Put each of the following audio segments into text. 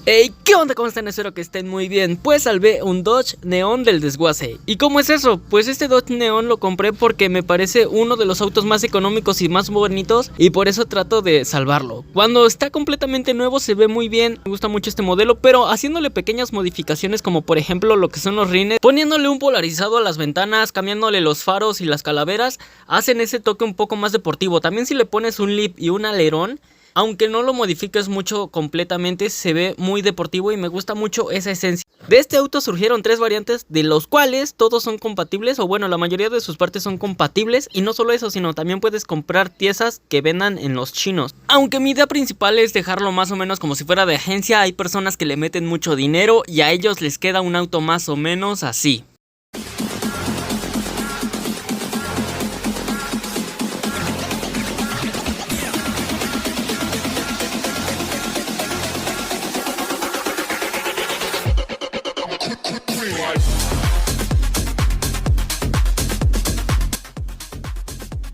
Hey, ¿qué onda? ¿Cómo están? Espero que estén muy bien. Pues salvé un Dodge Neon del desguace. ¿Y cómo es eso? Pues este Dodge Neon lo compré porque me parece uno de los autos más económicos y más bonitos, y por eso trato de salvarlo. Cuando está completamente nuevo se ve muy bien, me gusta mucho este modelo, pero haciéndole pequeñas modificaciones como por ejemplo lo que son los rines, poniéndole un polarizado a las ventanas, cambiándole los faros y las calaveras, hacen ese toque un poco más deportivo. También si le pones un lip y un alerón, aunque no lo modifiques mucho completamente, se ve muy deportivo y me gusta mucho esa esencia. De este auto surgieron 3 variantes, de los cuales todos son compatibles, o bueno, la mayoría de sus partes son compatibles. Y no solo eso, sino también puedes comprar piezas que vendan en los chinos. Aunque mi idea principal es dejarlo más o menos como si fuera de agencia, hay personas que le meten mucho dinero y a ellos les queda un auto más o menos así.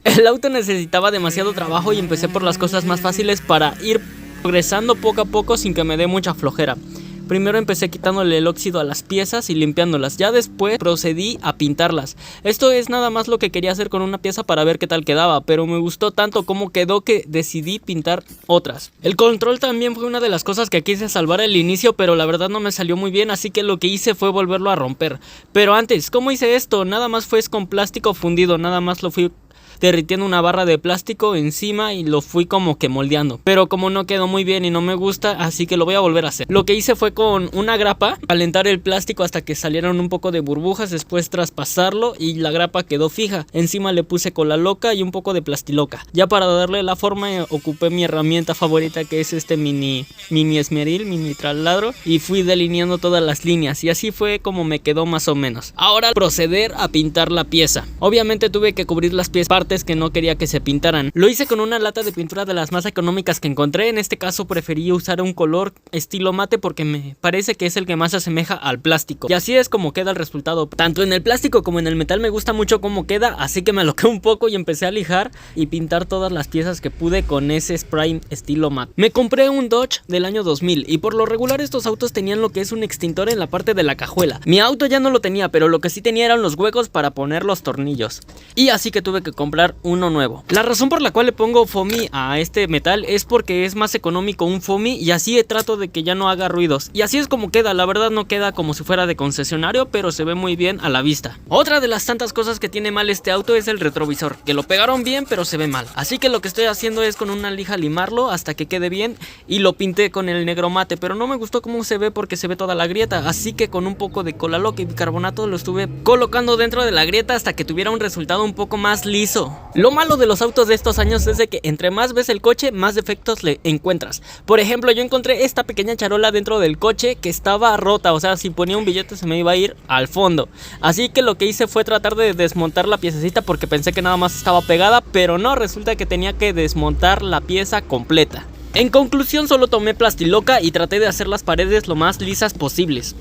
El auto necesitaba demasiado trabajo y empecé por las cosas más fáciles para ir progresando poco a poco sin que me dé mucha flojera. Primero empecé quitándole el óxido a las piezas y limpiándolas, ya después procedí a pintarlas. Esto es nada más lo que quería hacer con una pieza para ver qué tal quedaba, pero me gustó tanto como quedó que decidí pintar otras. El control también fue una de las cosas que quise salvar al inicio, pero la verdad no me salió muy bien, así que lo que hice fue volverlo a romper. Pero antes, ¿cómo hice esto? Nada más fue con plástico fundido, nada más lo fui derritiendo una barra de plástico encima y lo fui como que moldeando, pero como no quedó muy bien y no me gusta, así que lo voy a volver a hacer. Lo que hice fue con una grapa calentar el plástico hasta que salieron un poco de burbujas, después traspasarlo y la grapa quedó fija. Encima le puse cola loca y un poco de plastiloca. Ya para darle la forma ocupé mi herramienta favorita, que es este mini esmeril, mini taladro, y fui delineando todas las líneas y así fue como me quedó más o menos. Ahora proceder a pintar la pieza. Obviamente tuve que cubrir las partes que no quería que se pintaran. Lo hice con una lata de pintura de las más económicas que encontré. En este caso preferí usar un color estilo mate porque me parece que es el que más se asemeja al plástico. Y así es como queda el resultado. Tanto en el plástico como en el metal me gusta mucho cómo queda, así que me aloqué un poco y empecé a lijar y pintar todas las piezas que pude con ese spray estilo mate. Me compré un Dodge del año 2000 y por lo regular estos autos tenían lo que es un extintor en la parte de la cajuela. Mi auto ya no lo tenía, pero lo que sí tenía eran los huecos para poner los tornillos. Y así que tuve que comprar uno nuevo. La razón por la cual le pongo foamy a este metal es porque es más económico un foamy y así trato de que ya no haga ruidos. Y así es como queda. La verdad no queda como si fuera de concesionario, pero se ve muy bien a la vista. Otra de las tantas cosas que tiene mal este auto es el retrovisor, que lo pegaron bien pero se ve mal. Así que lo que estoy haciendo es con una lija limarlo hasta que quede bien y lo pinté con el negro mate, pero no me gustó cómo se ve porque se ve toda la grieta. Así que con un poco de cola loca y bicarbonato lo estuve colocando dentro de la grieta hasta que tuviera un resultado un poco más liso. Lo malo de los autos de estos años es de que entre más ves el coche, más defectos le encuentras. Por ejemplo, yo encontré esta pequeña charola dentro del coche que estaba rota, o sea, si ponía un billete se me iba a ir al fondo. Así que lo que hice fue tratar de desmontar la piececita porque pensé que nada más estaba pegada, pero no, resulta que tenía que desmontar la pieza completa. En conclusión, solo tomé plastiloca y traté de hacer las paredes lo más lisas posibles.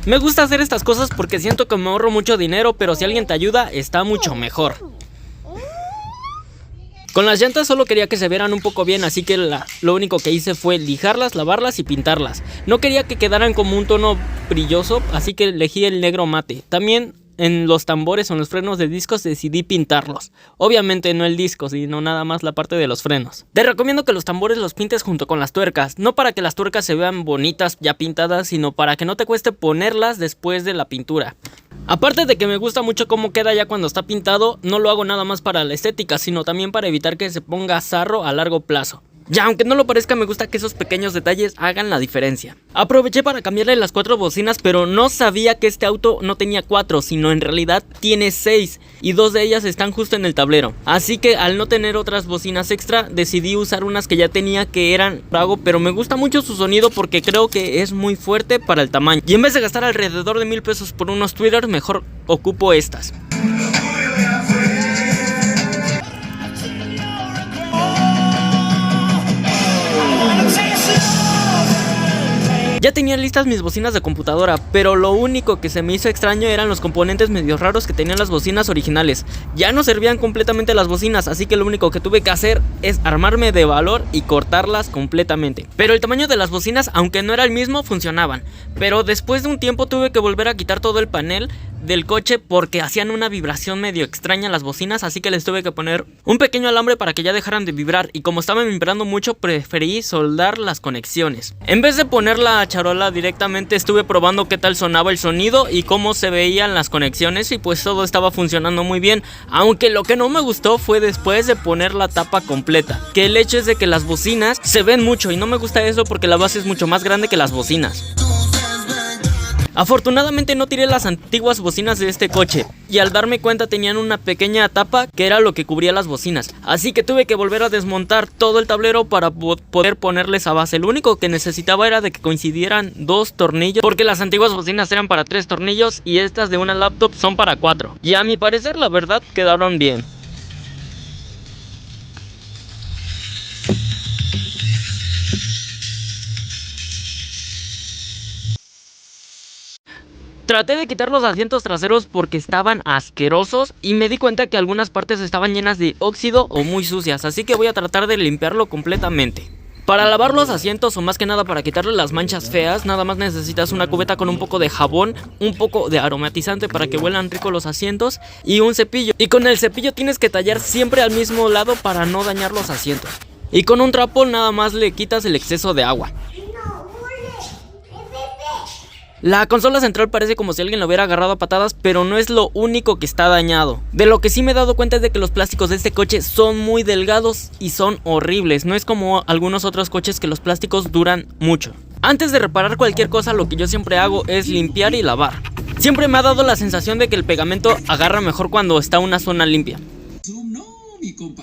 Me gusta hacer estas cosas porque siento que me ahorro mucho dinero, pero si alguien te ayuda, está mucho mejor. Con las llantas solo quería que se vieran un poco bien, así que lo único que hice fue lijarlas, lavarlas y pintarlas. No quería que quedaran como un tono brilloso, así que elegí el negro mate. También en los tambores o en los frenos de discos decidí pintarlos. Obviamente no el disco, sino nada más la parte de los frenos. Te recomiendo que los tambores los pintes junto con las tuercas, no para que las tuercas se vean bonitas ya pintadas, sino para que no te cueste ponerlas después de la pintura. Aparte de que me gusta mucho cómo queda ya cuando está pintado, no lo hago nada más para la estética, sino también para evitar que se ponga sarro a largo plazo. Ya, aunque no lo parezca, me gusta que esos pequeños detalles hagan la diferencia. Aproveché para cambiarle las 4 bocinas, pero no sabía que este auto no tenía 4, sino en realidad tiene 6, y 2 de ellas están justo en el tablero. Así que al no tener otras bocinas extra, decidí usar unas que ya tenía que eran pago, pero me gusta mucho su sonido porque creo que es muy fuerte para el tamaño. Y en vez de gastar alrededor de 1000 pesos por unos tweeters, mejor ocupo estas. Ya tenía listas mis bocinas de computadora, pero lo único que se me hizo extraño eran los componentes medio raros que tenían las bocinas originales. Ya no servían completamente las bocinas, así que lo único que tuve que hacer es armarme de valor y cortarlas completamente. Pero el tamaño de las bocinas, aunque no era el mismo, funcionaban. Pero después de un tiempo tuve que volver a quitar todo el panel del coche porque hacían una vibración medio extraña las bocinas, así que les tuve que poner un pequeño alambre para que ya dejaran de vibrar, y como estaban vibrando mucho preferí soldar las conexiones. En vez de poner la charola directamente, estuve probando qué tal sonaba el sonido y cómo se veían las conexiones, y pues todo estaba funcionando muy bien, aunque lo que no me gustó fue después de poner la tapa completa, que el hecho es de que las bocinas se ven mucho y no me gusta eso porque la base es mucho más grande que las bocinas. Afortunadamente no tiré las antiguas bocinas de este coche, y al darme cuenta tenían una pequeña tapa que era lo que cubría las bocinas, así que tuve que volver a desmontar todo el tablero para poder ponerle esa base. Lo único que necesitaba era de que coincidieran 2 tornillos, porque las antiguas bocinas eran para 3 tornillos y estas de una laptop son para 4, y a mi parecer la verdad quedaron bien. Traté de quitar los asientos traseros porque estaban asquerosos y me di cuenta que algunas partes estaban llenas de óxido o muy sucias, así que voy a tratar de limpiarlo completamente. Para lavar los asientos, o más que nada para quitarle las manchas feas, nada más necesitas una cubeta con un poco de jabón, un poco de aromatizante para que huelan rico los asientos y un cepillo. Y con el cepillo tienes que tallar siempre al mismo lado para no dañar los asientos. Y con un trapo nada más le quitas el exceso de agua. La consola central parece como si alguien lo hubiera agarrado a patadas, pero no es lo único que está dañado. De lo que sí me he dado cuenta es de que los plásticos de este coche son muy delgados y son horribles. No es como algunos otros coches que los plásticos duran mucho. Antes de reparar cualquier cosa, lo que yo siempre hago es limpiar y lavar. Siempre me ha dado la sensación de que el pegamento agarra mejor cuando está una zona limpia.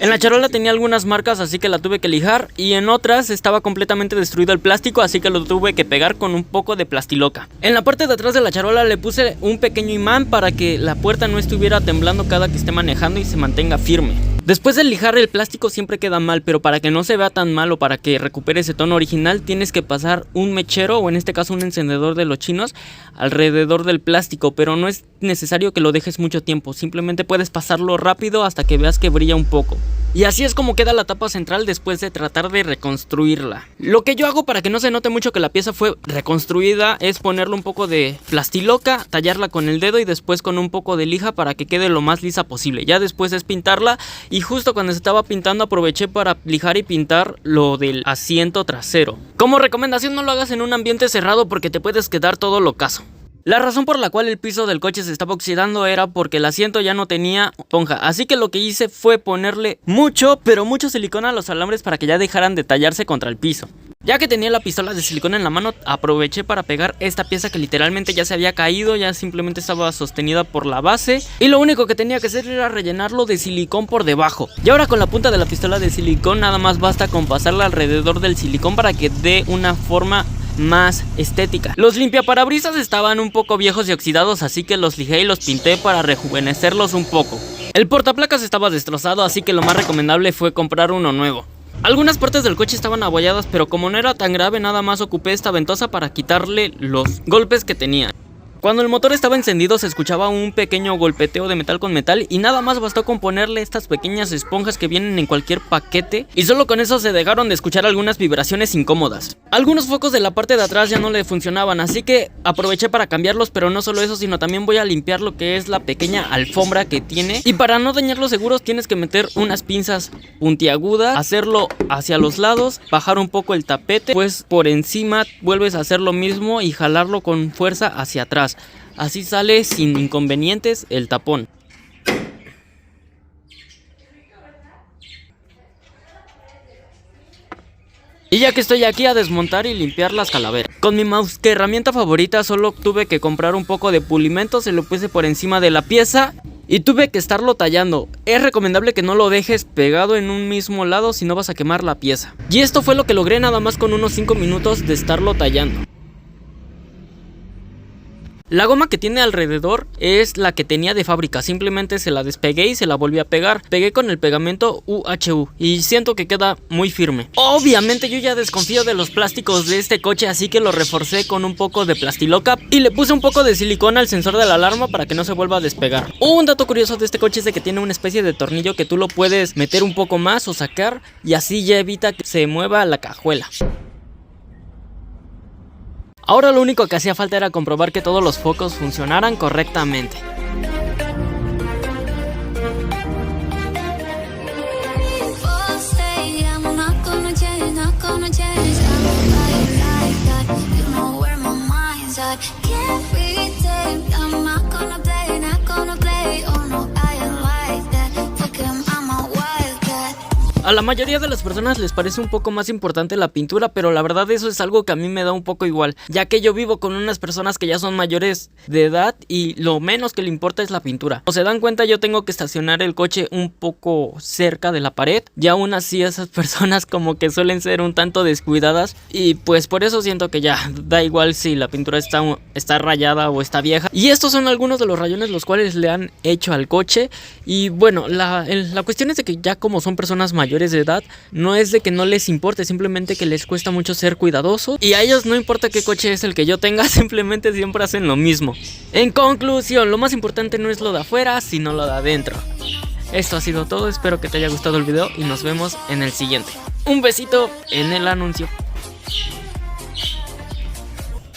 En la charola tenía algunas marcas, así que la tuve que lijar, y en otras estaba completamente destruido el plástico, así que lo tuve que pegar con un poco de plastiloca. En la parte de atrás de la charola le puse un pequeño imán para que la puerta no estuviera temblando cada que esté manejando y se mantenga firme. Después de lijar, el plástico siempre queda mal, pero para que no se vea tan mal o para que recupere ese tono original, tienes que pasar un mechero, o en este caso un encendedor de los chinos, alrededor del plástico, pero no es necesario que lo dejes mucho tiempo, simplemente puedes pasarlo rápido hasta que veas que brilla un poco. Y así es como queda la tapa central después de tratar de reconstruirla. Lo que yo hago para que no se note mucho que la pieza fue reconstruida es ponerle un poco de plastiloca, tallarla con el dedo y después con un poco de lija para que quede lo más lisa posible. Ya después es pintarla, y justo cuando se estaba pintando aproveché para lijar y pintar lo del asiento trasero. Como recomendación, no lo hagas en un ambiente cerrado porque te puedes quedar todo locazo. La razón por la cual el piso del coche se estaba oxidando era porque el asiento ya no tenía esponja, así que lo que hice fue ponerle mucho, pero mucho silicona a los alambres para que ya dejaran de tallarse contra el piso. Ya que tenía la pistola de silicona en la mano, aproveché para pegar esta pieza que literalmente ya se había caído, ya simplemente estaba sostenida por la base, y lo único que tenía que hacer era rellenarlo de silicón por debajo. Y ahora con la punta de la pistola de silicón nada más basta con pasarla alrededor del silicón para que dé una forma más estética. Los limpiaparabrisas estaban un poco viejos y oxidados, así que los lijé y los pinté para rejuvenecerlos un poco. El portaplacas estaba destrozado, así que lo más recomendable fue comprar uno nuevo. Algunas partes del coche estaban abolladas, pero como no era tan grave, nada más ocupé esta ventosa para quitarle los golpes que tenía. Cuando el motor estaba encendido se escuchaba un pequeño golpeteo de metal con metal, y nada más bastó con ponerle estas pequeñas esponjas que vienen en cualquier paquete, y solo con eso se dejaron de escuchar algunas vibraciones incómodas. Algunos focos de la parte de atrás ya no le funcionaban, así que aproveché para cambiarlos, pero no solo eso, sino también voy a limpiar lo que es la pequeña alfombra que tiene, y para no dañar los seguros tienes que meter unas pinzas puntiagudas, hacerlo hacia los lados, bajar un poco el tapete, pues por encima vuelves a hacer lo mismo y jalarlo con fuerza hacia atrás. Así sale sin inconvenientes el tapón. Y ya que estoy aquí a desmontar y limpiar las calaveras. Con mi mouse, que herramienta favorita, solo tuve que comprar un poco de pulimento, se lo puse por encima de la pieza y tuve que estarlo tallando. Es recomendable que no lo dejes pegado en un mismo lado si no vas a quemar la pieza. Y esto fue lo que logré nada más con unos 5 minutos de estarlo tallando. La goma que tiene alrededor es la que tenía de fábrica, simplemente se la despegué y se la volví a pegar. Pegué con el pegamento UHU y siento que queda muy firme. Obviamente yo ya desconfío de los plásticos de este coche, así que lo reforcé con un poco de Plastiloca y le puse un poco de silicona al sensor de la alarma para que no se vuelva a despegar. Un dato curioso de este coche es de que tiene una especie de tornillo que tú lo puedes meter un poco más o sacar y así ya evita que se mueva la cajuela. Ahora lo único que hacía falta era comprobar que todos los focos funcionaran correctamente. A la mayoría de las personas les parece un poco más importante la pintura, pero la verdad eso es algo que a mí me da un poco igual, ya que yo vivo con unas personas que ya son mayores de edad y lo menos que le importa es la pintura. Como se dan cuenta, yo tengo que estacionar el coche un poco cerca de la pared, y aún así esas personas como que suelen ser un tanto descuidadas y pues por eso siento que ya da igual si la pintura está rayada o está vieja. Y estos son algunos de los rayones los cuales le han hecho al coche. Y bueno, la cuestión es de que ya como son personas mayores de edad, no es de que no les importe, simplemente que les cuesta mucho ser cuidadosos y a ellos no importa qué coche es el que yo tenga, simplemente siempre hacen lo mismo. En conclusión, lo más importante no es lo de afuera, sino lo de adentro. Esto ha sido todo, espero que te haya gustado el video y nos vemos en el siguiente. Un besito en el anuncio.